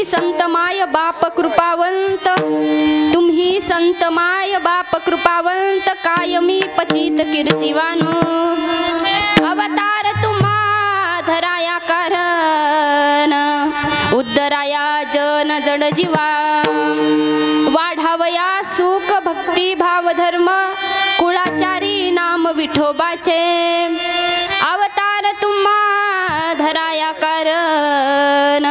संत माय बाप कृपावंत, तुम्ही संत माय बाप कृपावंत, कायमी पतित कीर्तिवानो, अवतार तुम्हा धराया कारण, उद्धराया जन जड जीवा, वाढावया सुख भक्ती भाव धर्म, कुळाचारी नाम विठोबाचे, अवतार तुम्हा धराया कारण,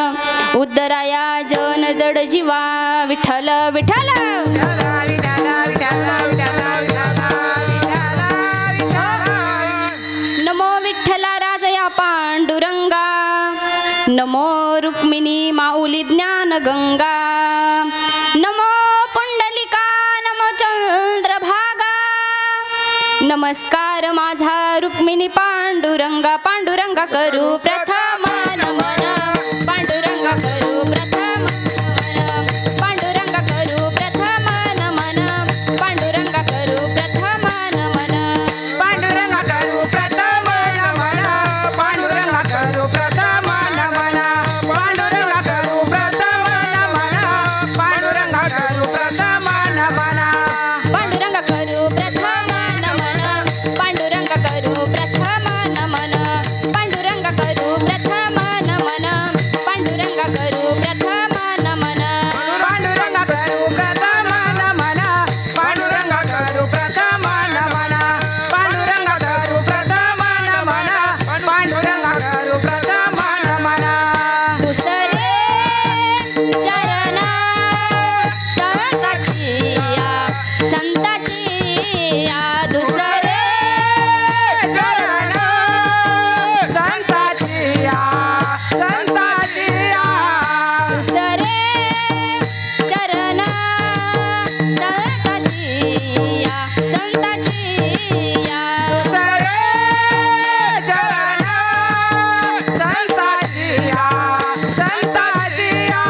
उद्धराया जन जड जीवा, विठ्ठल विठ्ठल नमो विठ्ठला राजया पांडुरंगा, नमो रुक्मिणी माऊली ज्ञान गंगा, नमो पुंडलिका नमो चंद्रभागा, नमस्कार माझा रुक्मिणी पांडुरंगा, पांडुरंगा करू प्रथम नमन, पांडुरंगा करू प्रथम नमन, पांडुरंगा करू प्रथम नमन, पांडुरंगा करू प्रथम नमन, पांडुरंगा करू प्रथम नमन, पांडुरंगा करू प्रथम नमन, पांडुरंगा करू प्रथम नमन, पांडुरंगा करू प्रथम नमन, पांडुरंगा करू प्रथम नमन, पांडुरंगा करू प्रथम नमन, पांडुरंगा करू प्रथम नमन, पांडुरंगा करू प्रथम नमन, पांडुरंगा करू प्रथम नमन, पांडुरंगा करू प्रथम नमन, पांडुरंगा करू प्रथम नमन, पांडुरंगा करू प्रथम नमन, दुसरे चरण संताची या, संताची या, दुसरे चरण संताची या, संताची या, दुसरे चरण संताची या, संताची या, दुसरे चरण संताची या, संताची या,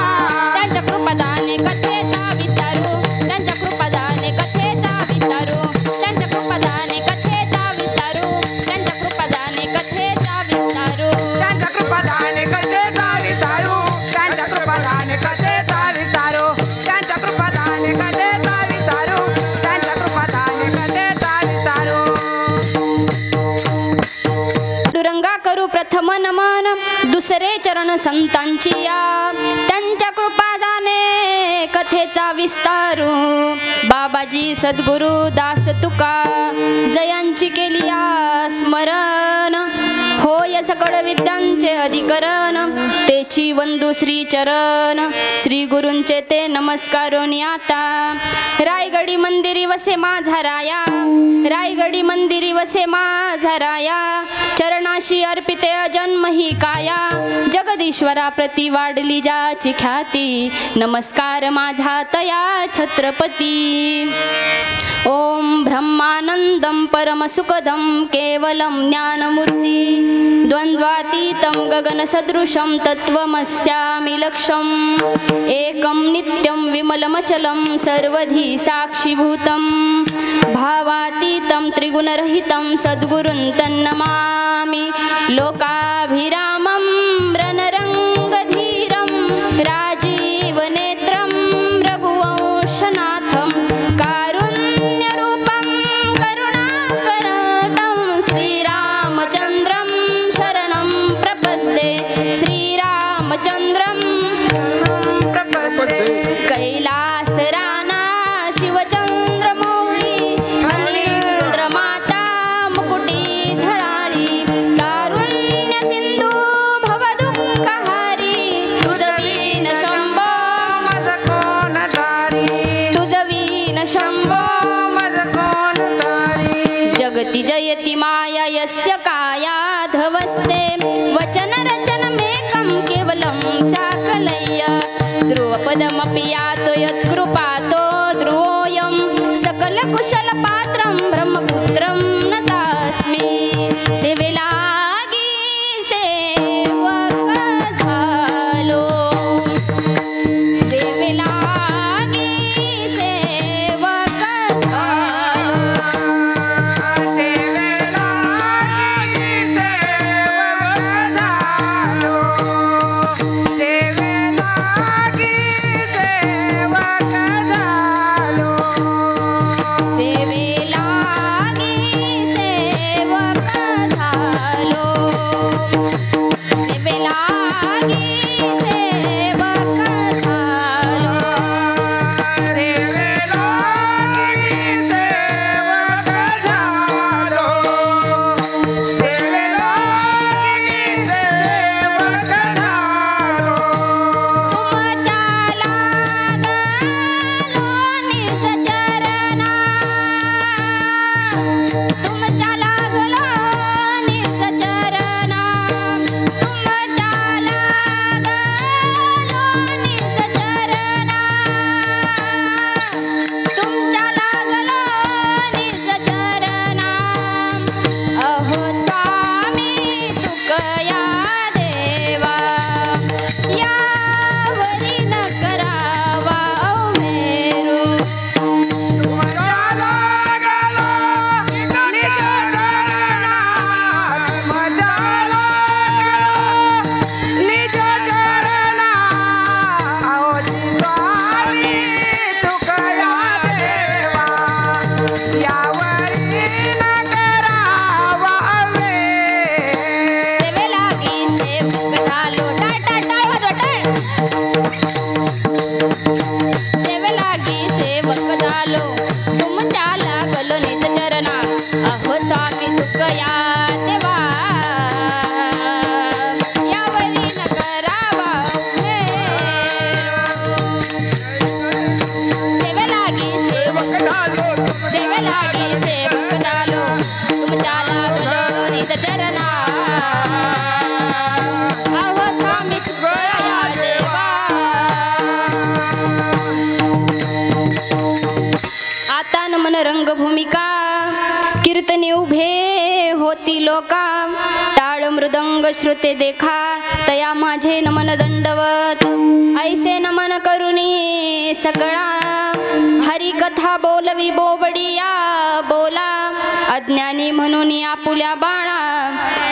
त्यांच्या कृपादाने कथेचा विस्तारू, त्यांच्या कृपादाने कथेचा विस्तारू, त्यांच्या कृपादाने कथेचा विस्तारू, त्यांच्या कृपादाने कथेचा विस्तारू, त्यांच्या कृपादाने कथेचा विस्तारू, त्यांच्या कृपादाने कथेचा विस्तारू, त्यांच्या कृपादाने कथेचा विस्तारू, त्यांच्या कृपादाने कथेचा विस्तारू, पांडुरंगा करू प्रथम नमन, दुसरे चरण संतांची या, त्यांच्या कृपादाने कथेचा विस्तारू, बाबाजी सद्गुरु दास तुका, जयांची केली या स्मरण, होय सकळ विद्यांचे अधिकरण, तेची वंदू श्री चरण, श्री गुरूंचे ते नमस्कारोनी आता, रायगडी मंदिरी वसे माझा राया, रायगडी मंदिरी वसे माझा राया, चरणाशी अर्पिते अजन्म ही काया, जगदीश्वरा प्रति वाढली जाची ख्याती, नमस्कार माझा तया छत्रपती, ओम ब्रह्मानंदं परमसुखदं केवलं ज्ञानमूर्ति, द्वन्द्वातीतं गगनसदृशं तत्त्वमस्यामि लक्ष्यम्, एकं नित्यं विमलमचलं सर्वधी साक्षिभूतं, भावातीतं त्रिगुणरहितं सद्गुरुं तन्नमामि, लोकाभिरामं रणरङ्गधीरं राजीवनेत्रं रघुवंशनाथं, कारुण्यरूपं करुणाकरटं श्रीरामचन्द्रं शरणं प्रपद्ये, श्रीरामचन्द्रं कैलासराना शिवचंद्रमौळी, फणीन्द्रमाता मुकुटी झळाळी, कारुण्य सिंधू भवदुःखहारी, तुझवीन शंभो माझ कोण तारी, तुझवीन शंभो माझ कोण तारी, जगति जयति माया यस्य कायाधवस्ते, वचन रचनमेकं केवलं चाकलय्य, ध्रुवपदमपि यातो यत्कृपातो ध्रुवोऽयं, सकलकुशलपात्रं ब्रह्मपुत्रं नतास्मि, सेवेलागी सेवक झालो, सेवेलागी सेवक झालो, सेवेला सेवक झालो, सेवेला रंगभूमिका कीर्तने उभे होती लोका टाळ मृदंग श्रुते देखा तया माझे नमन दंडवत ऐसे नमन करुणी सगळा हरिकथा बोलवी बोबडिया बोला अज्ञानी म्हणून आपुल्या बाणा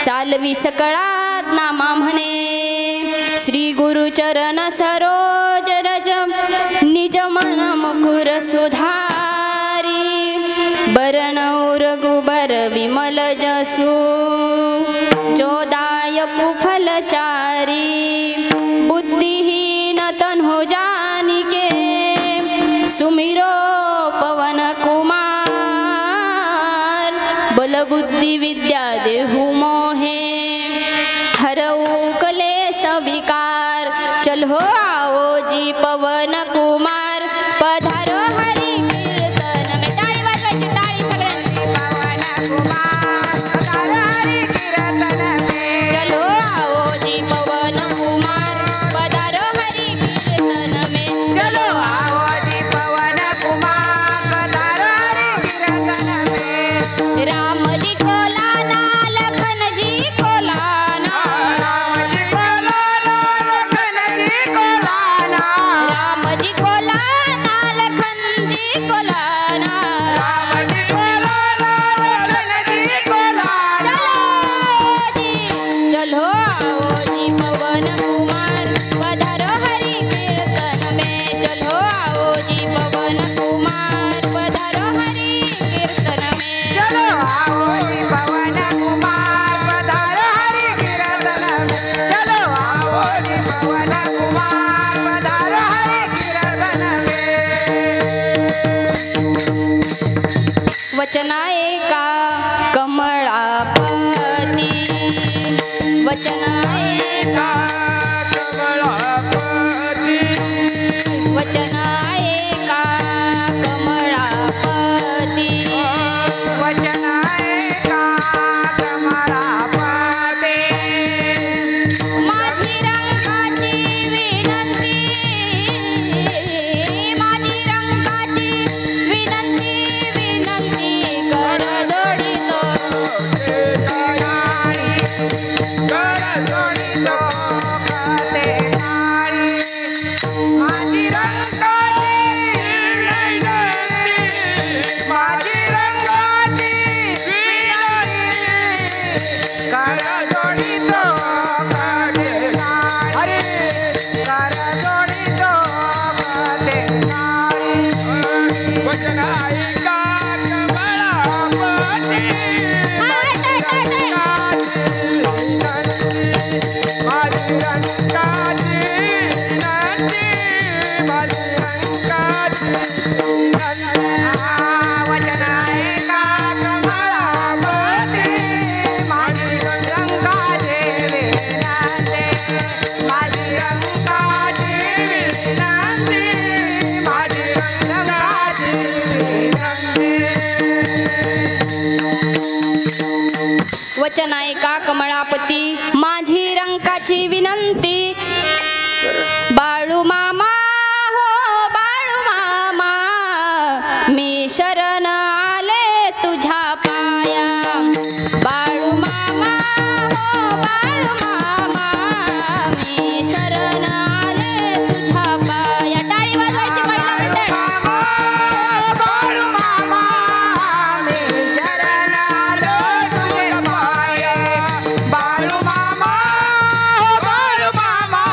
चालवी सकळात नामा म्हणे श्री गुरु चरण सरोज रज निज मन मुकुर सुधारी बरन उरगुबर विमल जसू चोदाय कुफलचारी बुद्धिहीन तन्हु जानिके सुमिरो पवन कुमार बलबुद्धि विद्या देहु मोहे हरऊ कलेस विकार चल हो आओ जी पवन कुमार पधारो हरि कीर्तन में टाळी वाजवायची टाळी सगळ्यांनी पवन कुमार पधारो हरी कीर्तन में चलो आओ जी पवन कुमार पधारो हरि कीर्तन में चलो आओ जी पवन कुमार पधारो हरी कीर्तन में राम जी को लाना लखन जी को लाना राम जी को लाना लखन जी को लाना राम जी को लाना लखन जी को लाना राम जी को लाना लखन जी को लाना चलो आओ जी पवन कुमार पधारो हरि कीर्तन में चलो आओ जी पवन कुमार पधारो हरि कीर्तन में चलो आओ जी पवन कुमार पधारो हरि कीर्तन में चलो आओ जी पवन कुमार पधारो हरि कीर्तन में वचन ऐका कमळापती वचन ऐका वचन ऐका कमळापती वचन ऐका कमळापते माझी रंगाची विनंती माझी रंगाची विनंती विनंती कर जोडितो माझी रंगाची माझी रंगाची कर जोडितो कटे अरे कर जोडितो कटे वचन ऐका कमळापती माझी रंगाची विनंती माझी रंगाची वचन ऐका कमळापती माझी रंगाची विनंती माझी रंगाची विनंती माझी रंगाची विनंती वचन ऐका कमळापती माझी रंकाची विनंती बाळू मामा हो बाळू मामा मी शरण आले तुझ्या पाया बाळू मामा हो बाळू मामा मी शरण आले तुझ्या पाया टाळी वाजवायची पहिला मंडळ बाळू मामा मी शरण आलो तुझ्या पाया बाळू मामा बाळू मामा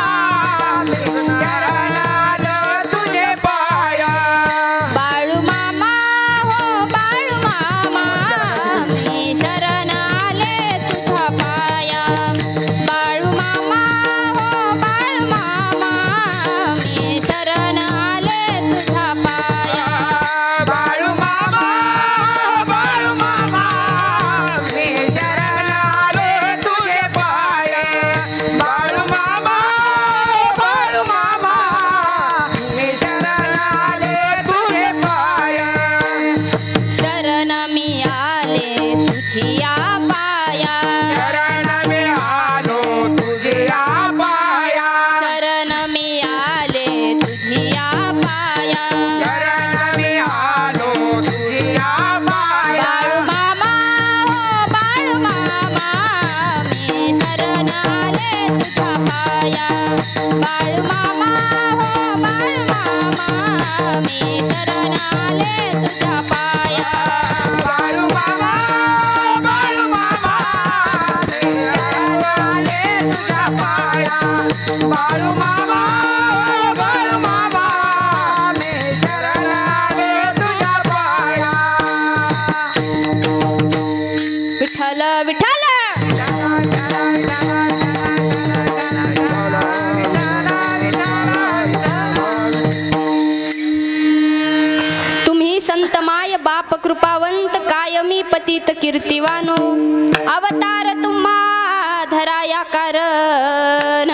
बाळू मामा हो बाळू मामा मी शरण आले तुझ्या पाया बाळू मामा मी शरण आले तुझ्या पाया बाळू मामा मी शरण आले तुझ्या पाया विठ्ठल विठ्ठल तुम्ही संतमाय बाप कृपावंत कायमी पतित कीर्तिवानो अवतार तुम्हा धराया कारण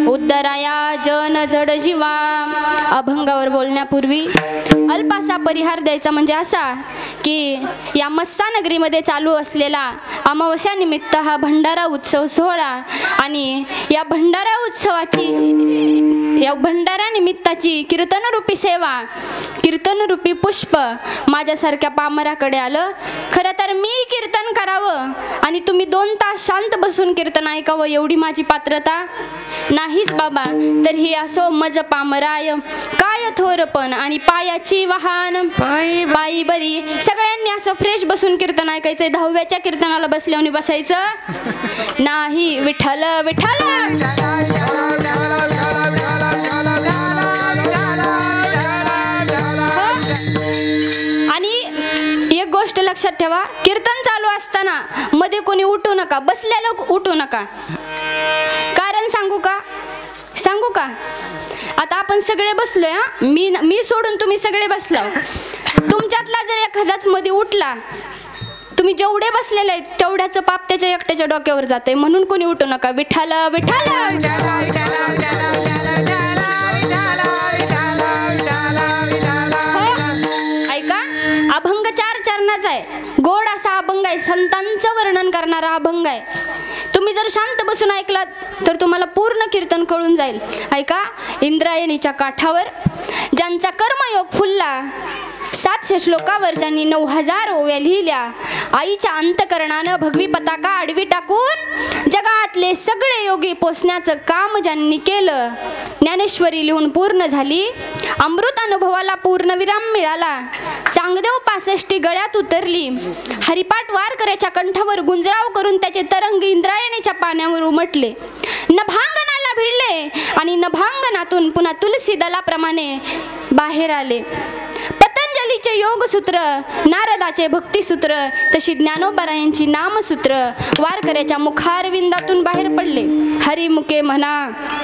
उद्धराया जन जड जीवा. अभंगावर बोलण्यापूर्वी अल्पासा परिहार द्यायचा म्हणजे असा की या मस्सा नगरीमध्ये चालू असलेला अमावस्या निमित्त हा भंडारा उत्सव सोहळा आणि या भंडारा उत्सवाची या भंडारा निमित्ताची कीर्तनरूपी सेवा कीर्तनरूपी पुष्प माझ्यासारख्या पामराकडे आलं. खरं तर मी कीर्तन करावं आणि तुम्ही 2 तास शांत बसून कीर्तन ऐकावं एवढी माझी पात्रता नाहीच बाबा. तर ही असो मज पामराय काय थोरपण आणि पायाची वाहन पायी बरी. सगळ्यांनी असं फ्रेश बसून कीर्तन ऐकायचंय. 10व्याच्या कीर्तनाला बसल्याने बसायचं नाही. विठ्ठल विठ्ठल आणि एक गोष्ट लक्षात ठेवा, कीर्तन चालू असताना मध्ये कोणी उठू नका, बसलेलं उठू नका. कारण सांगू का आता आपण सगळे बसलोय हा, मी सोडून तुम्ही सगळे बसलो. तुमच्यातला जर एखादाच मध्ये उठला, तुम्ही जेवढे बसलेले आहेत तेवढ्याचं पाप त्याच्या एकट्याच्या डोक्यावर जाते. म्हणून कोणी उठू नका. विठ्ठल विठ्ठल ऐका, अभंग 4 चरणाचा आहे. गोड असा अभंग आहे, संतांचं वर्णन करणारा अभंग आहे. तुम्ही जर शांत बसून ऐकलात तर तुम्हाला पूर्ण कीर्तन कळून जाईल. ऐका, इंद्रायणीच्या काठावर ज्यांचा कर्मयोग फुलला, 700 श्लोकावर ज्यांनी 9000 ओव्या लिहिल्या, आईच्या अंतकरणानं भगवी पताका आडवी टाकून जगातले सगळे योगी पोचण्याचं काम ज्यांनी केलं, ज्ञानेश्वरी लिहून पूर्ण झाली, अमृत अनुभवाला पूर्णविराम मिळाला, चांगदेव 65 गळ्यात उतरली, हरिपाठ वारकऱ्याच्या कंठावर गुंजराव करून त्याचे तरंग इंद्रायणीच्या पाण्यावर उमटले, नभांगनाला भिडले आणि नभांगनातून पुन्हा तुलसी दलाप्रमाणे बाहेर आले. पतंजलीचे योगसूत्र, नारदाचे भक्तिसूत्र, तशी ज्ञानोबरायांची नामसूत्र वारकऱ्याच्या मुखारविंदातून बाहेर पडले. हरिमुखे म्हणा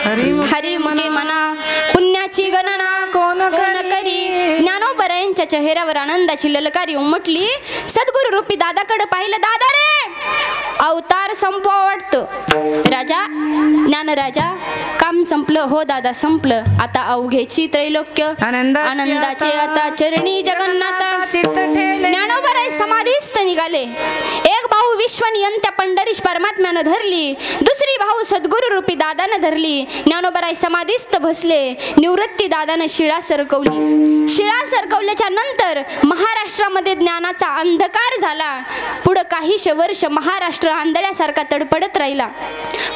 हरिमुखे म्हणा पुण्याची गणना कोण करी. ज्ञानोबरायांच्या चेहऱ्यावर आनंदाची ललकारी उमटली. सद्गुरु रूपी दादाकडे पाहिलं. दादा रे, अवतार संपवा वाटतं. राजा, ज्ञानराजा, काम संपलं. हो दादा, संपलं. आता अवघेची त्रैलोक्य आनंदाचे आता चरणी जगन्नाथ. ज्ञानोबराय समाधीस्थ निघाले. एक भाऊ विश्वनियंत्या पंढरीश परमात्म्यानं धरली, दुसरी भाऊ सद्गुरु रूपी दादानं धरली. ज्ञानोबराय समाधीस्थ बसले. निवृत्ती दादानं शिळा सरकवली. शिळा सरकवल्याच्या नंतर महाराष्ट्रामध्ये ज्ञानाचा अंधकार झाला. पुढं काहीशे वर्ष महाराष्ट्र आंधळ्यासारखा तडपडत राहिला.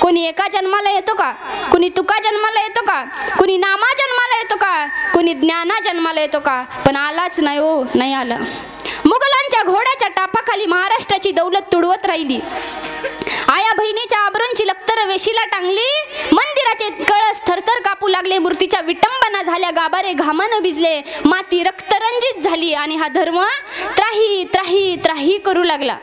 कोणी एका जन्माला येतो का, कोणी तुका जन्माला येतो का, कोणी नामा जन्माला येतो का, कोणी ज्ञाना जन्माला येतो का, पण आलाच नाही. हो, नाही आला. मुघलांच्या घोड्याच्या टापाखाली महाराष्ट्राची दौलत तुडवत राहिली. आया बहिणीच्या आबरूंची लक्तर वेशीला टांगली. मंदिराचे कळस थरथर कापू लागले. मूर्तीच्या विटंबना झाल्या. गाभारे घामानं भिजले. माती रक्तरंजित झाली आणि हा धर्म त्राही त्राही त्राही करू लागला.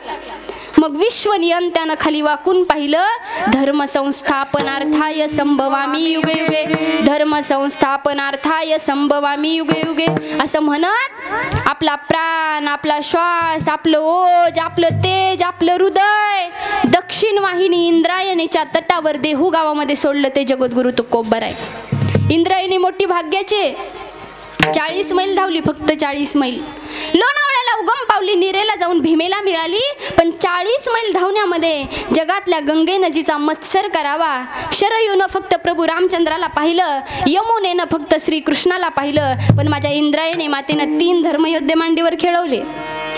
मग विश्वनियंत्यानं खाली वाकून पाहिलं. धर्म संस्थापनार्थाय संभवामी युगे युगे, धर्म संस्थापनार्थाय संभवामी युगे युगे असं म्हणत आपला प्राण, आपला श्वास, आपलं ओज, आपलं तेज, आपलं हृदय दक्षिण वाहिनी इंद्रायणीच्या तटावर देहू गावामध्ये सोडलं. ते जगद्गुरु तुकोबराय. इंद्रायणी मोठी भाग्याचे. 40 मैल धावली, फक्त 40 मैल. लोणावळ्याला उगम पावली, निरेला जाऊन भीमेला मिळाली. पण 40 मैल धावण्यामध्ये जगातल्या गंगे नदीचा मत्सर करावा. शरयूनं फक्त प्रभू रामचंद्राला पाहिलं, यमुनेनं फक्त श्रीकृष्णाला पाहिलं. पण माझ्या इंद्रायणी मातेनं 3 धर्मयोद्धे मांडीवर खेळवले.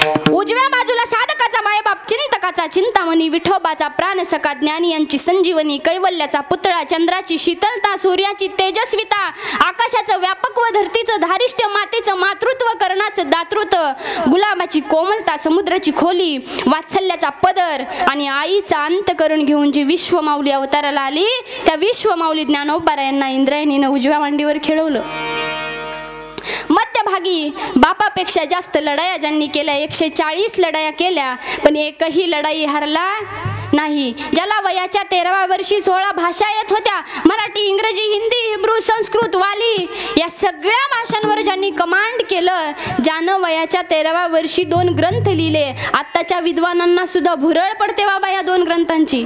उजव्या बाजूला साधकाचा मायबाप, चिंतकाचा चिंतामणी, विठोबाचा प्राणसखा, ज्ञानी यांची संजीवनी, कैवल्याचा पुतळा, चंद्राची शीतलता, सूर्याची तेजस्विता, आकाशाचं व्यापक व धरतीचं धारिष्ट्य, मातेचं मातृत्व, कर्णाचं दातृत्व, गुलाबाची कोमलता, समुद्राची खोली, वात्सल्याचा पदर आणि आईचा अंतकरण घेऊन जी विश्वमाऊली अवताराला आली, त्या विश्वमाऊली ज्ञानोबा यांना इंद्रायणीनं उजव्या मांडीवर खेळवलं. मध्यभागी बापापेक्षा जास्त लढाया ज्यांनी केल्या, 140 लढाया केल्या, पण एकही लढाई हरला नाही. ज्याला वयाच्या 13व्या वर्षी 16 भाषा येत होत्या, मराठी, इंग्रजी, हिंदी, हिब्रू, संस्कृत, वाली या सगळ्या भाषांवर ज्यांनी कमांड केलं, ज्यानं वयाच्या 13व्या वर्षी 2 ग्रंथ लिहिले. आत्ताच्या विद्वानांना सुद्धा भुरळ पडते बाबा या 2 ग्रंथांची.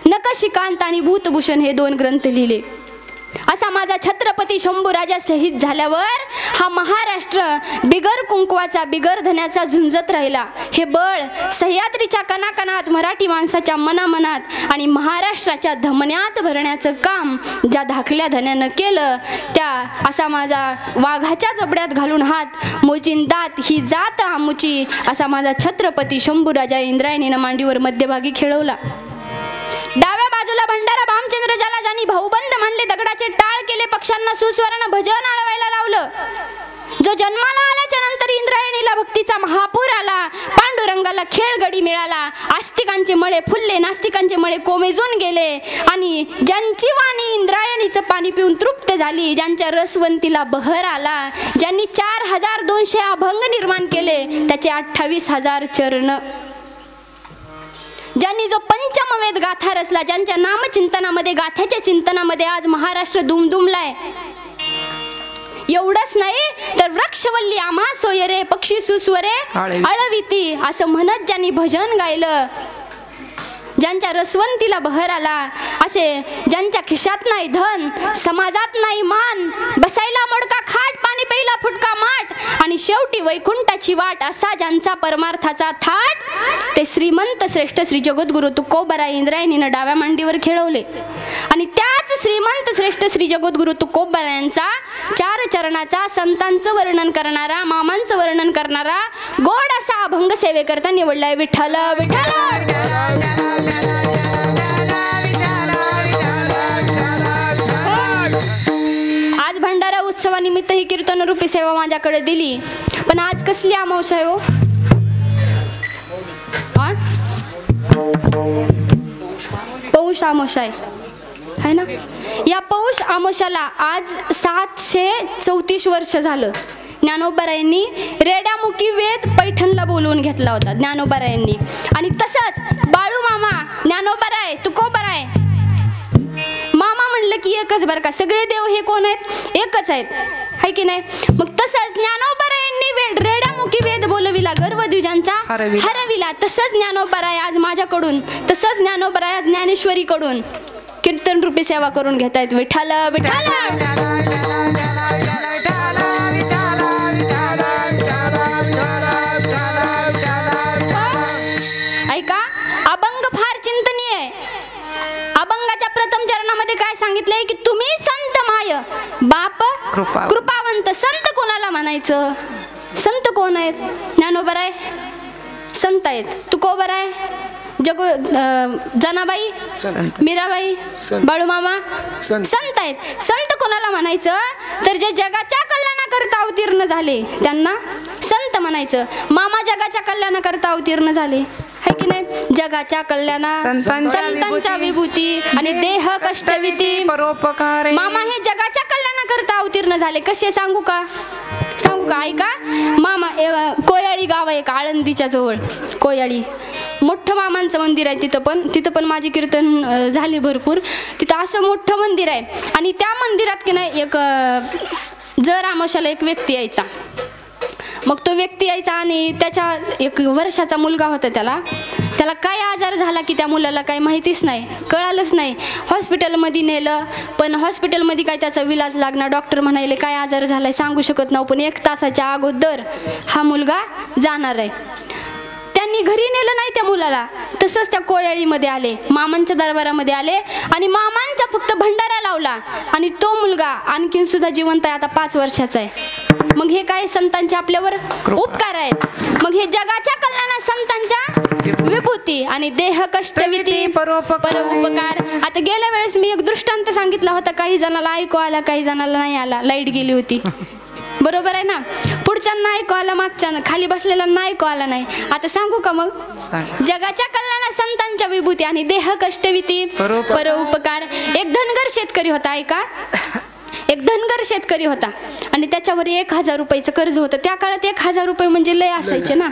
नखशिकांत आणि भूतभूषण हे 2 ग्रंथ लिहिले. असा माझा छत्रपती शंभूराजा शहीद झाल्यावर हा महाराष्ट्र बिगर कुंकवाचा, बिगर धन्याचा झुंजत राहिला. हे बळ सह्याद्रीच्या कणाकणात, मराठी माणसाच्या मनामनात आणि महाराष्ट्राच्या धमन्यात भरण्याचं काम ज्या धाकल्या धन्यानं केलं, त्या असा माझा वाघाच्या जबड्यात घालून हात, मोजिंदात ही जात आमुची, असा माझा छत्रपती शंभूराजा इंद्रायणीनं मांडीवर मध्यभागी खेळवला. डाव्या बाजूला भंडारा भामचंद्र, ज्याला ज्यांनी भाऊबंद म्हणले, दगडाचे टाळ केले, पक्षांना सुस्वरानं भजन आळवायला लावलं, जो जन्माला आल्याच्या नंतर इंद्रायणीला भक्तीचा महापूर आला, पांडुरंगाला खेळगडी मिळाला, आस्तिकांचे मळे फुलले, नास्तिकांचे मळे कोमेजून गेले, आणि ज्यांची वाणी इंद्रायणीचं पाणी पिऊन तृप्त झाली, ज्यांच्या रसवंतीला बहर आला, ज्यांनी 4200 अभंग निर्माण केले, त्याचे 28,000 चरण, ज्यांनी जो पंचमवेद गाथा रचला, ज्यांच्या नामचिंतनामध्ये, गाथ्याच्या चिंतनामध्ये आज महाराष्ट्र दुमदुमलाय. एवढंच नाही तर वृक्षवल्ली आम्हा सोयरे, पक्षी सुस्वरे अळविती असं म्हणत ज्यांनी भजन गायलं, ज्यांच्या रसवंतीला बहर आला, असे ज्यांच्या खिशात नाही धन, समाजात नाही मान, बसायला मोडका खाट, पाणी प्यायला फुटका माठ, आणि शेवटी वैकुंठाची वाट, असा ज्यांचा परमार्थाचा थाट, ते श्रीमंत श्रेष्ठ श्री जगद्गुरु तुकोबराय इंद्रायणीनं डाव्या मांडीवर खेळवले. आणि त्याच श्रीमंत श्रेष्ठ श्री जगद्गुरु तुकोबरायांचा 4 चरणाचा, संतांचं वर्णन करणारा, मामांचं वर्णन करणारा गोड असा अभंग सेवेकरता निवडलाय. विठ्ठल विठ्ठल. आज भंडारा उत्सवानिमित्त ही कीर्तन रूपी सेवा माझ्याकडे दिली, पण आज कसली अमावस्या आहे हो? पौष अमावस्या आहे ना. या पौष अमावस्याला आज 734 वर्ष झालं ज्ञानोबारायांनी रेड्यामुखी वेद पैठणला बोलवून घेतला होता ज्ञानोबारायांनी. आणि तसंच बाळू मामा ज्ञानोबाराय तुकोबाराय मामा म्हणलं की एकच बरं का, सगळे देव हे कोण आहेत? एकच आहेत, है की नाही? मग तसंच ज्ञानोबारायांनी रेड्यामुखी वेद बोलविला, गर्वद्विजांचा हरविला. तसंच ज्ञानोबाराय आज माझ्याकडून, तसंच ज्ञानोबाराय आज ज्ञानेश्वरीकडून कीर्तन रूपी सेवा करून घेतायत. विठ्ठल विठ्ठल. ऐका, अभंग फार चिंतनीय आहे. अभंगाच्या प्रथम चरणामध्ये काय सांगितलंय की तुम्ही संत माय बाप कृपावंत. संत कोणाला म्हणायचं? संत कोण आहेत? ज्ञानोबाराय संत आहेत, तुकोबाराय, जनाबाई, मीराबाई, बाळूमामा संत आहेत. संत कोणाला म्हणायचं? तर जे जगाच्या कल्याणाकरता अवतीर्ण झाले त्यांना संत म्हणायचं. मामा जगाच्या कल्याणाकरता अवतीर्ण झाले, है की नाही? जगाच्या कल्याणा संतांच्या विभूती आणि देह कष्टविती परोपकार. मामा हे जगाच्या कल्याणाकरता अवतीर्ण झाले. कसे सांगू का? ऐका, मामा कोयाळी गाव आहे, आळंदीच्या जवळ कोयाळी, मोठं मामांचं मंदिर आहे. तिथं पण माझी कीर्तन झाली भरपूर. तिथं असं मोठं मंदिर आहे, आणि त्या मंदिरात की नाही एक जर आमोशाला एक व्यक्ती यायचा. मग तो व्यक्ती यायचा आणि त्याच्या 1 वर्षाचा मुलगा होता. त्याला काय आजार झाला की त्या मुलाला काही माहितीच नाही, कळालंच नाही. हॉस्पिटलमध्ये नेलं, पण हॉस्पिटलमध्ये काय त्याचा विलाज लागणार. डॉक्टर म्हणाले काय आजार झालाय सांगू शकत नव्हतं, पण 1 तासाच्या अगोदर हा मुलगा जाणार आहे. त्यांनी घरी नेलं नाही त्या मुलाला, तसंच त्या कोयाळीमध्ये आले, मामांच्या दरबारामध्ये आले, आणि मामांचा फक्त भंडारा लावला, आणि तो मुलगा आणखीन सुद्धा जिवंत आहे, आता 5 वर्षाचा आहे. मग हे काय संतांचे आपल्यावर उपकार आहेत. मग हे जगाच्या कल्याणात संतांच्या विभूती आणि देह कष्टविती परोपकार. आता गेल्या वेळेस मी एक दृष्टांत सांगितला होता, काही जणाला ऐकू आला, काही जणाला नाही आला. लाईट गेली होती, बरोबर आहे ना. पुढच्यांना ऐकू आला, मागच्या खाली बसलेल्यांना ऐकू आला नाही. आता सांगू का मग? जगाच्या कल्याणात संतांच्या विभूती आणि देह कष्टविती परोपकार. एक धनगर शेतकरी होता, ऐका. एक धनगर शेतकरी होता आणि त्याच्यावर 1000 रुपयाचं कर्ज होतं. त्या काळात 1000 रुपये म्हणजे लय असायचे ना.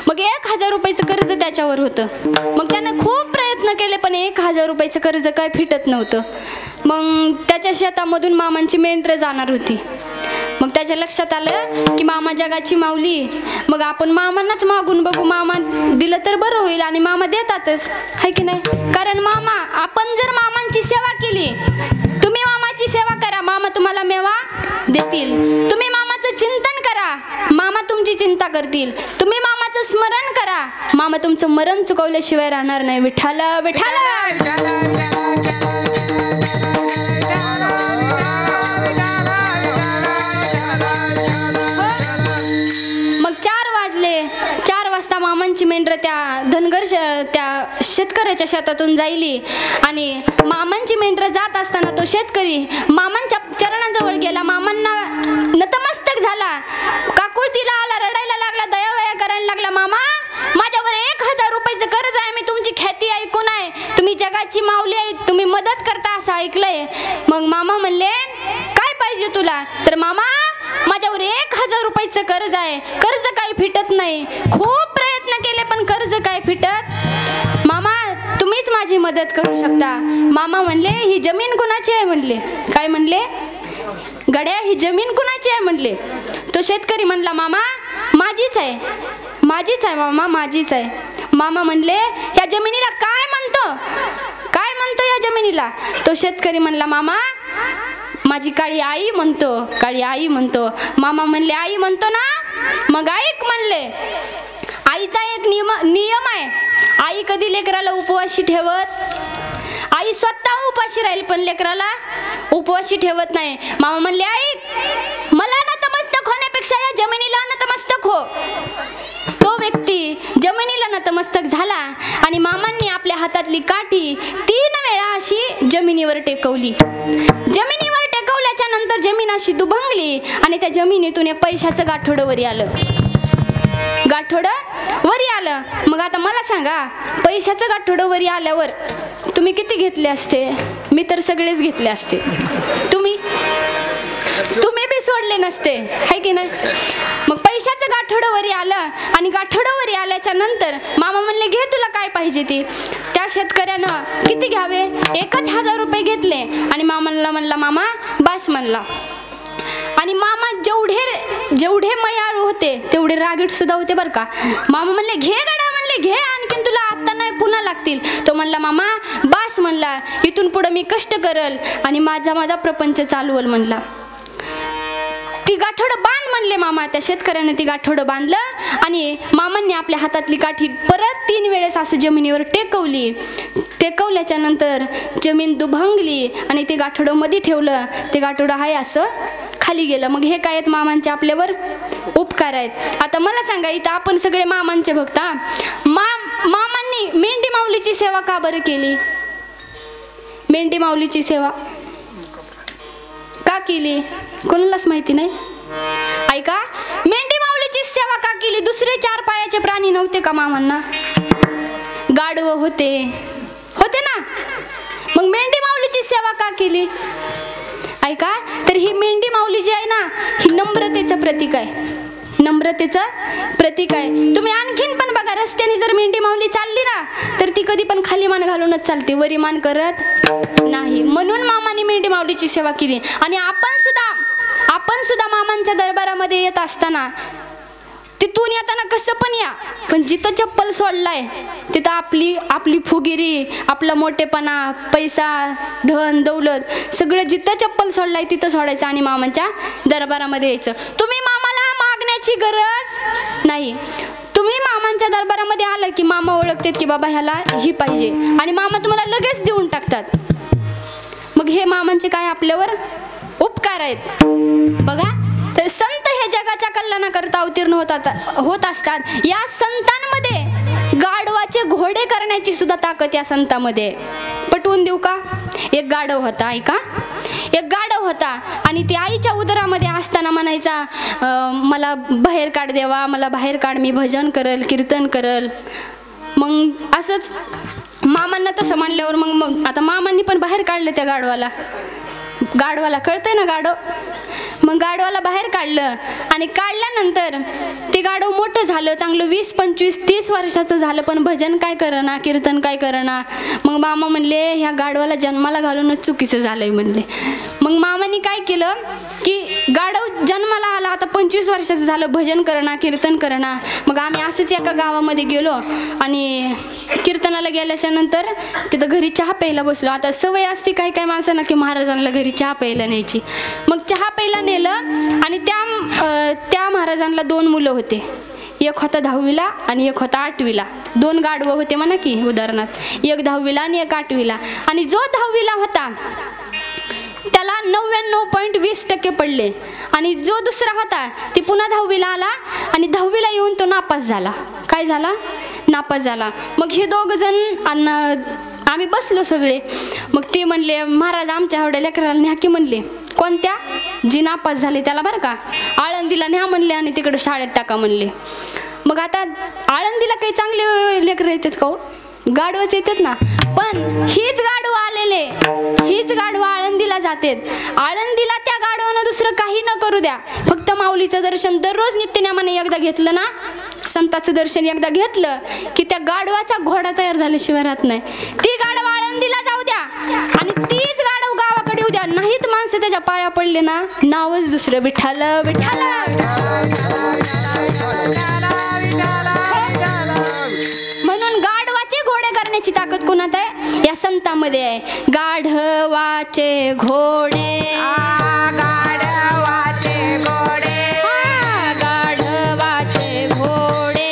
मग 1000 रुपयाचं कर्ज त्याच्यावर होतं. मग त्याने खूप प्रयत्न केले पण 1000 रुपयाचं कर्ज काय फिटत नव्हतं. मग त्याच्या शेतामधून मामांची मेंढरं जाणार होती. मग त्याच्या लक्षात आलं की मामा जगाची माऊली, मग आपण मामांनाच मागून बघू, मामा दिलं तर बरं होईल. आणि मामा देतातच, आहे की नाही. कारण मामा, आपण जर मामांची सेवा केली, तुम्ही मामाची सेवा करा, मामा तुम्हाला मेवा देतील. तुम्ही मामाचं चिंतन करा, मामा तुमची चिंता करतील. तुम्ही मामाचं स्मरण करा, मामा तुमचं मरण चुकवल्याशिवाय राहणार नाही. विठ्ठल विठ्ठल. मग 4 वाजले. 4 वाजता मामांची मेंढरं त्या शेतकऱ्याच्या शेतातून जायली. आणि मामांची मेंढरं जात असताना तो शेतकरी मामांच्या चरणाजवळ गेला, मामांना नतमस्तक झाला, काकुळतीला आला, रडायला लागला, दयावया करायला लागला. मामा, माझ्यावर 1000 रुपयाचं कर्ज आहे, मी तुमची ख्याती ऐकून आहे, तुम्ही जगाची माऊली आहे, तुम्ही मदत करता असं ऐकलंय. मग मामा म्हणले, काय पाहिजे तुला? तर मामा, माझ्यावर 1000 रुपयाचं कर्ज आहे, कर्ज काही फिटत नाही, खूप प्रयत्न केले पण कर्ज काय फिटत. मामा, तुम्हीच माझी मदत करू शकता. मामा म्हणले, ही जमीन कुणाची आहे म्हणले. काय म्हणले? गड्या, ही जमीन कुणाची आहे म्हणले. तो शेतकरी म्हणला, मामा माझीच आहे, माझीच आहे मामा, माझीच आहे. मामा म्हणले, या जमिनीला काय म्हणतो, काय म्हणतो या जमिनीला? तो शेतकरी म्हणला, मामा माझी काळी आई म्हणतो, काळी आई म्हणतो. मामा म्हणले, आई म्हणतो ना, मग ऐक म्हणले. आईचा एक नियम आहे, आई कधी लेकराला उपवाशी ठेवत, आई स्वतः उपाशी राहील पण लेकराला उपवाशी ठेवत नाही. मामा म्हणले, ऐक, मला नतमस्तक होण्यापेक्षा या जमिनीला नतमस्तक हो. तो व्यक्ती जमिनीला नतमस्तक झाला आणि मामांनी आपल्या हातातली काठी 3 वेळा अशी जमिनीवर टेकवली. जमिनीवर टेकवल्याच्या नंतर जमीन अशी दुभंगली आणि त्या जमिनीतून एक पैशाचं गाठोडं वरी आलं. गाठोडं वरी आलं. मग आता मला सांगा, पैशाचं गाठोडं वरी आल्यावर तुम्ही किती घेतले असते? मी तर सगळेच घेतले असते. तुम्ही बी सोडले नसते, है की नाही. मग पैशाचं गाठोडं वरी आलं आणि गाठोडं वरी आल्याच्या नंतर मामा म्हणले, घे तुला काय पाहिजे ती. त्या शेतकऱ्यानं किती घ्यावे? 1000 रुपये घेतले आणि मामाला म्हणला, मामा बास म्हणला. आणि मामा जेवढे मयाळू होते तेवढे रागीट सुद्धा होते बरं का. मामा म्हणले, घे गड्या म्हणले, घे, आणखीन तुला आता नाही पुन्हा लागतील. तो म्हणला, मामा बास म्हणला, इथून पुढे मी कष्ट करल आणि माझा प्रपंच चालवल म्हणला. ती गाठोडं बांध म्हणले मामा. त्या शेतकऱ्याने ती गाठोडं बांधलं आणि मामांनी आपल्या हातातली काठी परत 3 वेळेस असं जमिनीवर टेकवली. टेकवल्याच्या नंतर जमीन दुभंगली आणि ते गाठोडं मध्ये ठेवलं. ते गाठोडं आहे असं खाली गेलं. मग हे काय आहेत? मामांचे आपल्यावर उपकार आहेत. आता मला सांगा, इथं आपण सगळे मामांचे भक्त. मामांनी मेंढी माऊलीची सेवा का बरं केली? मेंढी माऊलीची सेवा का केली? कोणालाच माहिती नाही. ऐका, मेंढी माऊलीची सेवा का केली? दुसरे 4 पायाचे प्राणी नव्हते का मामांना? गाढव होते ना. मग मेंढी माऊलीची सेवा का केली? ऐका, तर ही मेंढी माऊली जी आहे ना, ही नम्रतेचं प्रतीक आहे. नम्रतेचं प्रतीक आहे. तुम्ही आणखीन पण बघा, रस्त्याने जर मेंढी माऊली चालली ना, तर ती कधी पण खाली मान घालूनच चालते, वरी मान करत नाही. म्हणून मामाने मेंढी माऊलीची सेवा केली. आणि आपण सुद्धा मामांच्या दरबारामध्ये येत असताना, तिथून येताना कसं पण या, पण जिथं चप्पल सोडलाय तिथं आपली फुगिरी, आपला मोठेपणा, पैसा, धन दौलत सगळं जिथं चप्पल सोडलाय तिथं सोडायचं आणि मामांच्या दरबारामध्ये यायचं. तुम्ही मामाला मागण्याची गरज नाही. तुम्ही मामांच्या दरबारामध्ये आलं की मामा ओळखतात की बाबा ह्याला ही पाहिजे आणि मामा तुम्हाला लगेच देऊन टाकतात. मग हे मामांचे काय आपल्यावर उपकार आहेत बघा. तर संत हे सर्वाच्या कल्याणाकरता अवतीर्ण होत असतात. या संतांमध्ये गाढवाचे घोडे करण्याची सुद्धा ताकद या संतांमध्ये आहे. पटवून देऊ का? एक गाढव होता, ऐका. एक गाढव होता आणि ती आईच्या उदरामध्ये असताना म्हणायचा, मला बाहेर काढ देवा, मला बाहेर काढ, मी भजन करल, कीर्तन करल. मग असंच मामांना तसं म्हणल्यावर मग आता मामांनी पण बाहेर काढलं त्या गाढवाला. गाढवाला कळतंय ना गाढव. मग गाढवाला बाहेर काढलं आणि काढल्यानंतर ते गाढव मोठं झालं, चांगलं 20, 25, 30 वर्षाचं झालं, पण भजन काय करना, कीर्तन काय करना. मग मामा म्हणले ह्या गाढवाला जन्माला घालूनच चुकीचं झालंय म्हणले. मग मामाने काय केलं की गाढव जन्माला आला, आता 25 वर्षाचं झालं, भजन करना, कीर्तन करना. मग आम्ही असंच एका गावामध्ये गेलो आणि कीर्तनाला गेल्याच्या नंतर तिथं घरी चहा प्यायला बसलो. आता सवय असते काही काही माणसांना की महाराजांना घरी चहा प्यायला न्यायची. मग चहा प्यायला नेलं आणि त्या महाराजांना 2 मुलं होते. एक होता 10वीला आणि एक होता 8वीला. 2 गाढवं होते म्हणा की उदाहरणार्थ, एक 10वीला आणि एक 8वीला. आणि जो 10वीला होता त्याला 99.20% पडले आणि जो दुसरा होता ती पुन्हा 10वीला आला आणि 10वीला येऊन तो नापास झाला. काय झाला? नापास झाला. मग हे 2 जण आम्ही बसलो सगळे. मग ते म्हणले महाराज आमच्या एवढ्या लेकराला न्या की म्हणले. कोणत्या? जी नापास झाली त्याला बरं का, आळंदीला न्या म्हणले आणि तिकडे शाळेत टाका म्हणले. मग आता आळंदीला काही चांगले लेकरं येतात का हो? गाढवच येतात ना. पण हीच गाढवं आळंदीला जातात. आळंदीला त्या गाढवानं दुसरं काही न करू द्या, फक्त माऊलीचं दर्शन दररोज नित्यनेमाने एकदा घेतलं ना, संताचं दर्शन एकदा घेतलं की त्या गाढवाचा घोडा तयार झाल्याशिवाय राहत नाही. ती गाढव आळंदीला जाऊ द्या आणि तीच गाढव गावाकडे येऊ द्या, नाहीत माणसं त्याच्या पाया पडले ना, नावच दुसरं विठ्ठल विठ्ठल. म्हणून गाढवाचे घोडे करण्याची ताकद कोणात आहे? या संतांमध्ये आहे. गाढवाचे घोडे, गाढवाचे घोडे, गाढवाचे घोडे,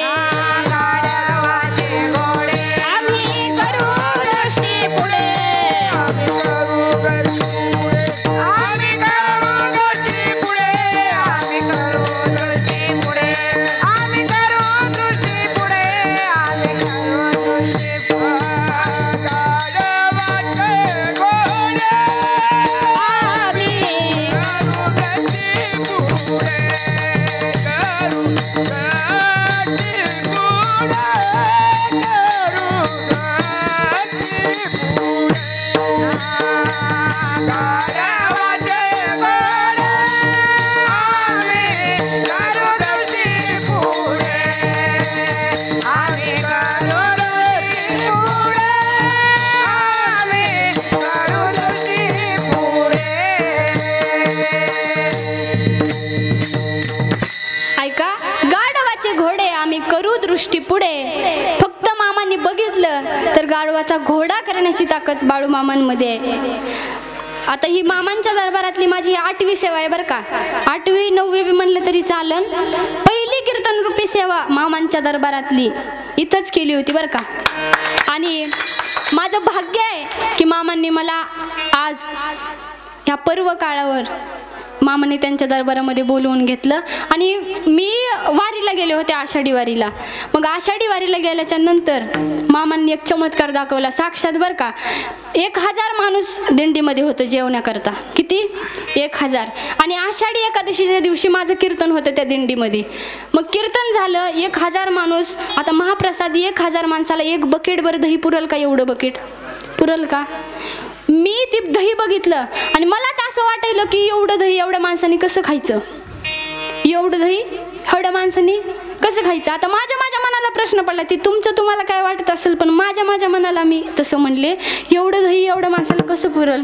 गाढवाचे घोडे, आम्ही करू दृष्टी पुढे, आम्ही करू दृष्टी पुढे, आम्ही करू दृष्टी पुढे, आम्ही करू दृष्टी पुढे, आम्ही करू दृष्टी पुढे. गाढवाचे घोडे, आम्ही करू दृष्टी पुढे, करू दृष्टी पुढे, करू दृष्टी पुढे. गाढवाचे घोडे, आम्ही करू दृष्टी पुढे, आम्ही करू दृष्टी पुढे, आम्ही करू दृष्टी पुढे. ऐका, गाढवाचे घोडे आम्ही करू दृष्टी पुढे. फक्त मामांनी बघितलं तर गाढवाचा घोडा करण्याची ताकद बाळू मामांमध्ये आहे. आता ही मामांच्या दरबारातली माझी 8वी सेवा आहे बरं का. 8वी 9वी म्हणलं तरी चालन. पहिली कीर्तन रूपी सेवा मामांच्या दरबारातली इथंच केली होती बरं का. आणि माझं भाग्य आहे की मामांनी मला आज ह्या पर्व काळावर मामाने त्यांच्या दरबारामध्ये बोलवून घेतलं. आणि मी वारीला गेले होते, आषाढी वारीला. मग आषाढी वारीला गेल्याच्या नंतर मामांनी एक चमत्कार दाखवला साक्षात बरं का. 1000 माणूस दिंडीमध्ये होतं जेवण्याकरता. किती? 1000. आणि आषाढी एकादशीच्या दिवशी माझं कीर्तन होतं त्या दिंडीमध्ये. मग कीर्तन झालं, 1000 माणूस. आता महाप्रसाद 1000 माणसाला 1 बकेटभर दही पुरल का? एवढं बकेट पुरल का? मी ती दही बघितलं आणि मलाच असं वाटायलं की एवढं दही एवढ्या माणसांनी कसं खायचं? एवढं दही एवढ्या माणसांनी कसं खायचं? आता माझ्या मनाला प्रश्न पडला. ती तुमचं तुम्हाला काय वाटत असेल, पण माझ्या मनाला मी तसं म्हणले, एवढं दही एवढ्या माणसाला कसं पुरल?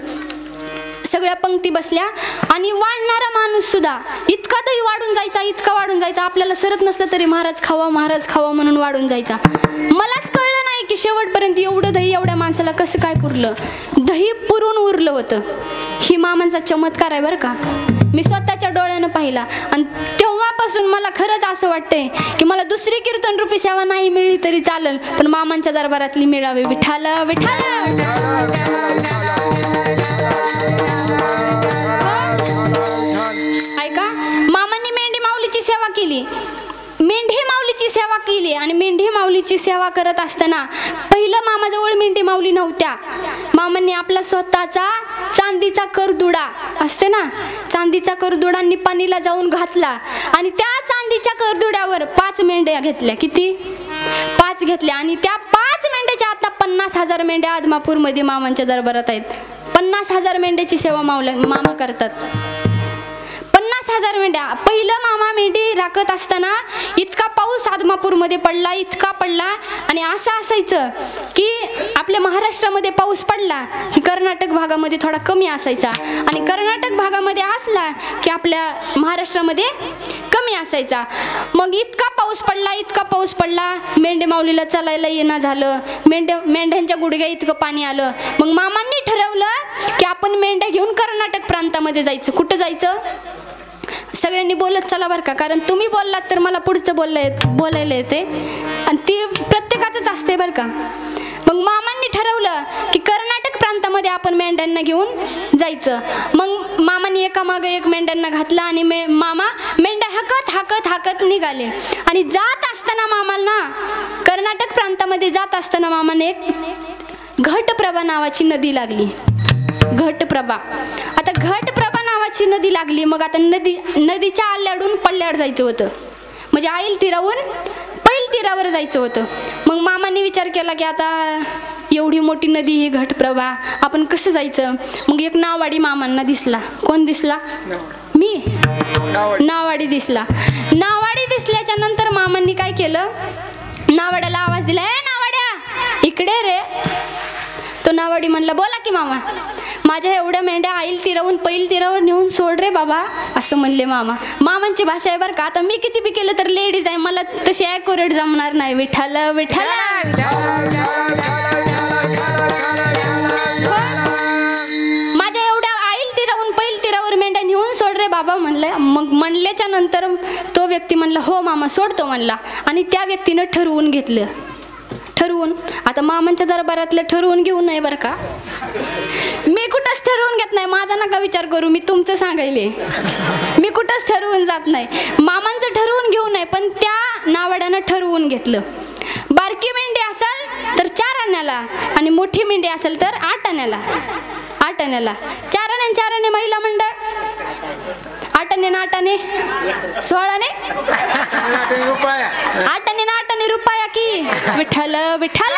सगळ्या पंक्ती बसल्या आणि वाढणारा माणूस सुद्धा इतका दही वाढून जायचा, इतका वाढून जायचा, आपल्याला सरत नसलं तरी महाराज खावा म्हणून वाढून जायचा. मलाच कळलं नाही की शेवटपर्यंत एवढं दही एवढ्या माणसाला कसं काय पुरलं. दही पुरून उरलं होतं. ही मामांचा चमत्कार आहे बरं का. मी स्वतःच्या डोळ्यानं पाहिला आणि तेव्हापासून मला खरंच असं वाटतंय की मला दुसरी कीर्तन रूपी सेवा नाही मिळली तरी चालेल, पण मामांच्या दरबारातली मिळावी. विठ्ठल विठ्ठल. ऐका, मामांच्या मामांनी मेंढी माऊलीची सेवा केली, मेंढी माऊलीची सेवा केली. आणि मेंढी माऊलीची सेवा करत असताना पहिलं मामाजवळ मेंढी माऊली नव्हत्या. मामांनी आपला स्वतःचा चांदीचा करदुडा असते ना, चांदीचा करदुडा निपाणीला जाऊन घातला आणि त्या चांदीच्या करदुड्यावर 5 मेंढ्या घेतल्या. किती? 5 घेतल्या. आणि त्या 5 मेंढ्याच्या आता 50,000 मेंढ्या आदमापूरमध्ये मामांच्या दरबारात आहेत. 50,000 मेंढ्याची सेवा मामा करतात. 50,000 मेंढ्या. पहिलं मामा मेंढी राखत असताना इतका पाऊस आदमापूरमध्ये पडला, इतका पडला. आणि असं असायचं की आपल्या महाराष्ट्रामध्ये पाऊस पडला की कर्नाटक भागामध्ये थोडा कमी असायचा, आणि कर्नाटक भागामध्ये असला की आपल्या महाराष्ट्रामध्ये कमी असायचा. मग इतका पाऊस पडला, इतका पाऊस पडला, मेंढे माऊलीला चालायला येणं झालं, मेंढ्यांच्या गुडघ्या इतकं पाणी आलं. मग मामांनी ठरवलं की आपण मेंढ्या घेऊन कर्नाटक प्रांतामध्ये जायचं. कुठं जायचं? सगळ्यांनी बोलत चला बरं का, कारण तुम्ही बोललात तर मला पुढचं बोलायला येते आणि ती प्रत्येकाचंच असते बरं का. मग मामांनी ठरवलं की कर्नाटक प्रांतामध्ये आपण मेंढ्यांना घेऊन जायचं. मग मामांनी एकामागे एक मेंढ्यांना घातलं आणि मामा मेंढ्या हाकत निघाले. आणि जात असताना मामांना कर्नाटक प्रांतामध्ये जात असताना मामाने एक घटप्रभा नावाची नदी लागली. घटप्रभा. आता घटप्रभा नावाची नदी लागली. मग आता नदीच्या आल्याडून पल्ल्याड जायचं होतं, म्हणजे आईल तीरावून पैल तीरावर जायचं होतं. मग मामांनी विचार केला की आता एवढी मोठी नदी ही घटप्रभा, आपण कसं जायचं? मग एक नावाडी मामांना दिसला. कोण दिसला? मी. नावाडी दिसला. नावाडी दिसल्याच्या नंतर मामांनी काय केलं, नावाड्याला आवाज दिला, ए नावाड्या इकडे रे. तो नावाडी म्हणला, बोला की मामा. माझ्या एवढ्या मेंढ्या आईल तीरावून पैल तीरावर नेऊन सोड रे बाबा, असं म्हणले मामा. मामांची भाषा आहे बरं का. आता मी किती बी केलं तर लेडीज आहे, मला तशी ॲक्युरेट जमणार नाही. विठ्ठल विठ्ठल. माझ्या एवढ्या आईल तीरावून पैल तीरावर मेंढ्या नेऊन सोड रे बाबा म्हणलं. मग म्हणल्याच्या नंतर तो व्यक्ती म्हणला, हो मामा सोडतो म्हणला. आणि त्या व्यक्तीनं ठरवून घेतलं. ठरवून, आता मामांच्या दरबारातलं ठरवून घेऊ नये बरं का. मी कुठंच ठरवून घेत नाही, माझा नका विचार करू, मी तुमचं सांगायले. मी कुठंच ठरवून जात नाही. मामांचं ठरवून घेऊ नये, पण त्या नावाड्यानं ठरवून घेतलं. बारकी मेंढी असेल तर 4 आण्याला आणि मोठी मेंढी असेल तर 8 आण्याला. 8 आण्याला 4 आणे 4 आणे महिला मंडळ. 8 आणे 8 आणे 16 आणे 8 आणे 8 आणे रुपया की. विठ्ठल विठ्ठल.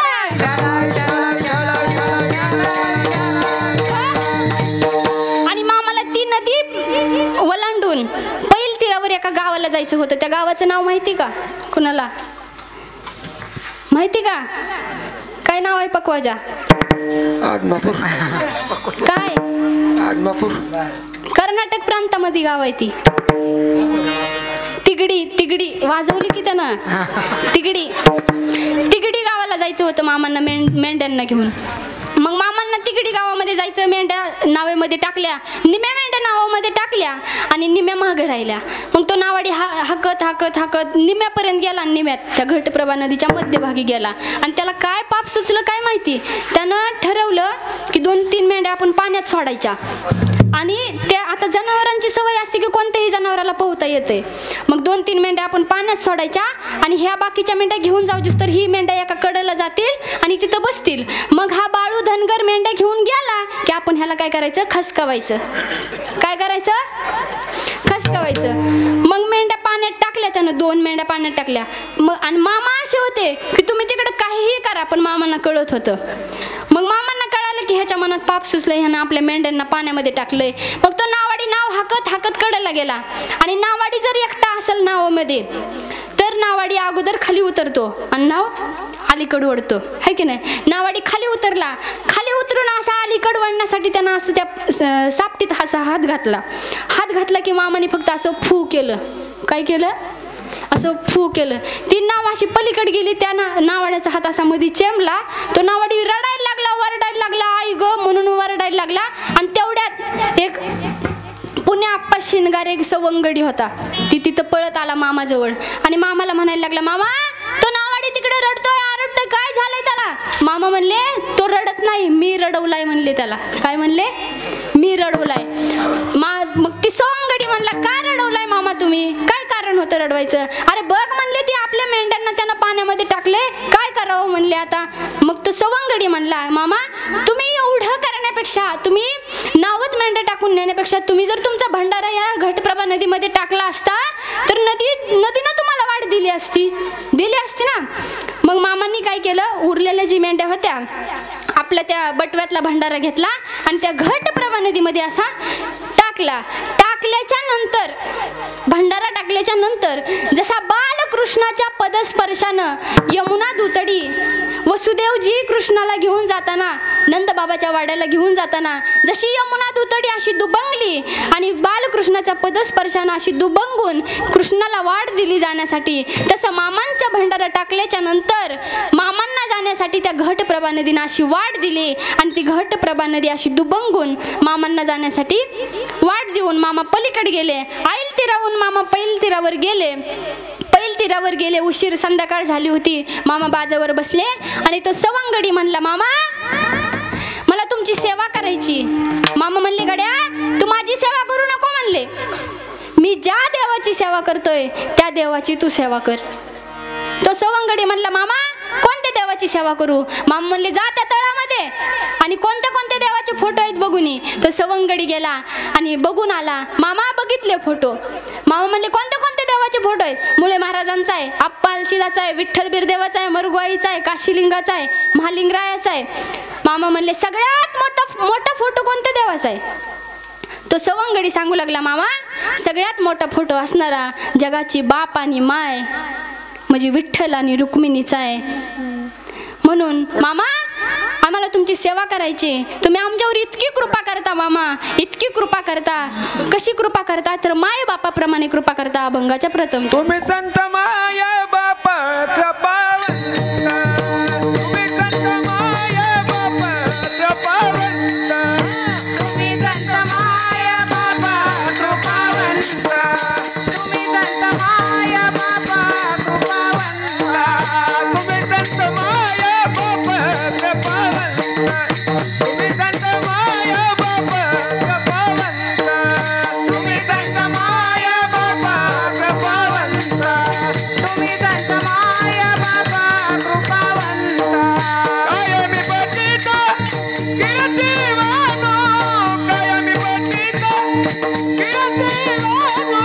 आणि मामाला ती नदी ओलांडून पैल तीरावर एका गावाला जायचं होतं. त्या गावाचं नाव माहिती का कुणाला? माहिती का? काय नाव आहे पकवाजा? आदमापूर. काय? आदमापूर. कर्नाटक प्रांतामध्ये गाव आहे ती. तिगडी. तिगडी वाजवली की त्यानं. तिगडी. तिगडी गावाला जायचं होतं मामांना मेंढ्यांना घेऊन. मग मामांना तिगडी गावामध्ये जायचं. मेंढ्या नावेमध्ये टाकल्या, निम्या मेंढ्या नावामध्ये टाकल्या आणि निम्या मागं राहिल्या. मग तो नावाडी हाकत निम्यापर्यंत गेला. निम्यात त्या घटप्रभा नदीच्या मध्यभागी गेला. आणि त्याला काय पाप सुचलं काय माहिती, त्यानं ठरवलं की 2-3 मेंढ्या आपण पाण्यात सोडायच्या. आणि त्या आता जनावरांची सवय असते की कोणत्याही जनावराला पोहता येते. मग 2-3 मेंढ्या आपण पाण्यात सोडायच्या आणि ह्या बाकीच्या मेंढ्या घेऊन जाऊ तर ही मेंढ्या एका कडेला जातील आणि तिथं बसतील. मग हा बाळू धनगर मेंढ्या घेऊन गेला की आपण ह्याला काय करायचं, खसकावायचं. काय करायचं, खसकावायचं. मग मेंढ्या पाण्यात टाकल्या त्यानं, 2 मेंढ्या पाण्यात टाकल्या. मग आणि मामा असे होते की तुम्ही तिकडे काहीही करा, पण मामांना कळत होतं. मग मामांना कळालं की ह्याच्या मनात पाप सुचलंय, ह्यानं आपल्या मेंढ्यांना पाण्यामध्ये टाकलंय. मग तो नावाडी नाव हाकत कडेला गेला. आणि नावाडी जर एकटा असेल नावामध्ये तर नावाडी अगोदर खाली उतरतो आणि नाव अलीकडे ओढतो, है की नाही. नावाडी खाली उतरला. खाली उतरून असा अलीकडे वळण्यासाठी त्यानं असं त्या सापटीत असा हात घातला की मामाने फक्त असं फू केलं. काय केलं, असं फू केलं. ती नाव अशी पलीकडे गेली. त्या नावाड्याचा हात असा मध्ये चेंबला. तो नावाडी रडायला लागला, वरडायला लागला, आई ग म्हणून वरडायला लागला. आणि तेवढ्यात एक पुण्या आप्पा शिनगारे एक सवंगडी होता, ती तिथं पळत आला मामाजवळ आणि मामाला म्हणायला लागला, मामा तो नावाडी तिकडे रडतोय, आरडतोय, काय झालंय त्याला? मामा म्हणले, तो रडत नाही, मी रडवलाय म्हणले त्याला. काय म्हणले, मी रडवलाय. मग ती सवंगडी म्हणला, का रडवलाय मामा मामा तुम्ही, काय कारण होतं रडवायचं? अरे बघ म्हणले ती आपल्या मेंढ्यांना त्यानं पाण्यामध्ये टाकले, काय करावं म्हणले आता. मग तो सवंगडी म्हणला, मामा तुम्ही एवढं करण्यापेक्षा, तुम्ही नावत मेंढ्या टाकून नेण्यापेक्षा तुम्ही जर तुमचा भंडारा या घटप्रभा नदीमध्ये टाकला असता तर नदीनं तुम्हाला वाट दिली असती ना. मग मामांनी काय केलं, उरलेल्या जी मेंढ्या होत्या आपल्या त्या बटव्यातला भंडारा घेतला आणि त्या घटप्रभा नदीमध्ये असा टाकल्याच्या नंतर, भंडारा टाकल्याच्या नंतर जसा बालकृष्णाच्या पदस्पर्शानं यमुना दुतडी वसुदेवजी कृष्णाला घेऊन जाताना, नंद बाबाच्या वाड्याला घेऊन जाताना जशी यमुना दुतडी अशी दुबंगली आणि बालकृष्णाच्या पदस्पर्शानं अशी दुबंगून कृष्णाला वाट दिली जाण्यासाठी, तसं मामांच्या भंडारा टाकल्याच्या नंतर मामांना जाण्यासाठी त्या घटप्रभा नदीनं अशी वाट दिली आणि ती घटप्रभा नदी अशी दुबंगून मामांना जाण्यासाठी वाट देऊन मामा पलीकडे गेले. ऐल तीरावरून मामा पैल तीरावर गेले. पैल तीरावर गेले, उशीर संध्याकाळ झाली होती. मामा बाजावर बसले आणि तो सवंगडी म्हणला, मामा मला तुमची सेवा करायची. मामा म्हणले, गड्या तू माझी सेवा करू नको म्हणले, मी ज्या देवाची सेवा करतोय त्या देवाची तू सेवा कर. तो सवंगडी म्हणला, मामा कोणत्या देवाची सेवा करू? मामा म्हणले, जा त्या तळामध्ये आणि कोणत्या कोणत्या देवाचे फोटो आहेत बघून ये. तो सवंगडी गेला आणि बघून आला. मामा बघितले फोटो. मामा म्हणले, कोणत्या कोणत्या देवाचे फोटो आहेत? मुळे महाराजांचा आहे, आप्पालशिदाचा आहे, विठ्ठल बिरदेवाचा आहे, मरुगवाईचा आहे, काशीलिंगाचा आहे, महालिंगरायाचा आहे. मामा म्हणले, सगळ्यात मोठा फोटो कोणत्या देवाचा आहे? तो सवंगडी सांगू लागला, मामा सगळ्यात मोठा फोटो असणारा जगाची बाप आणि माय म्हणजे विठ्ठल आणि रुक्मिणीचा आहे. म्हणून मामा आम्हाला तुमची सेवा करायची, तुम्ही आमच्यावर इतकी कृपा करता मामा, इतकी कृपा करता. कशी कृपा करता तर माय बापाप्रमाणे कृपा करता. अभंगाच्या प्रथम, तुम्ही संत माय बापात्र पावंत, तुम्ही संत माय बापात्र पावंत, तुम्ही संत माय बापात्र पावंत, तुम्ही संत माय बापात्र पावंत, तुम्ही संत माय बापात्र पावंत, तुम्ही संत माय बापात्र पावंत, तुम्ही संत माय बापात्र पावंत, तुम्ही संत माय बाबा कृपावंत. कायमी पतित कीर्तिवानो, कायमी पतित कीर्तिवानो,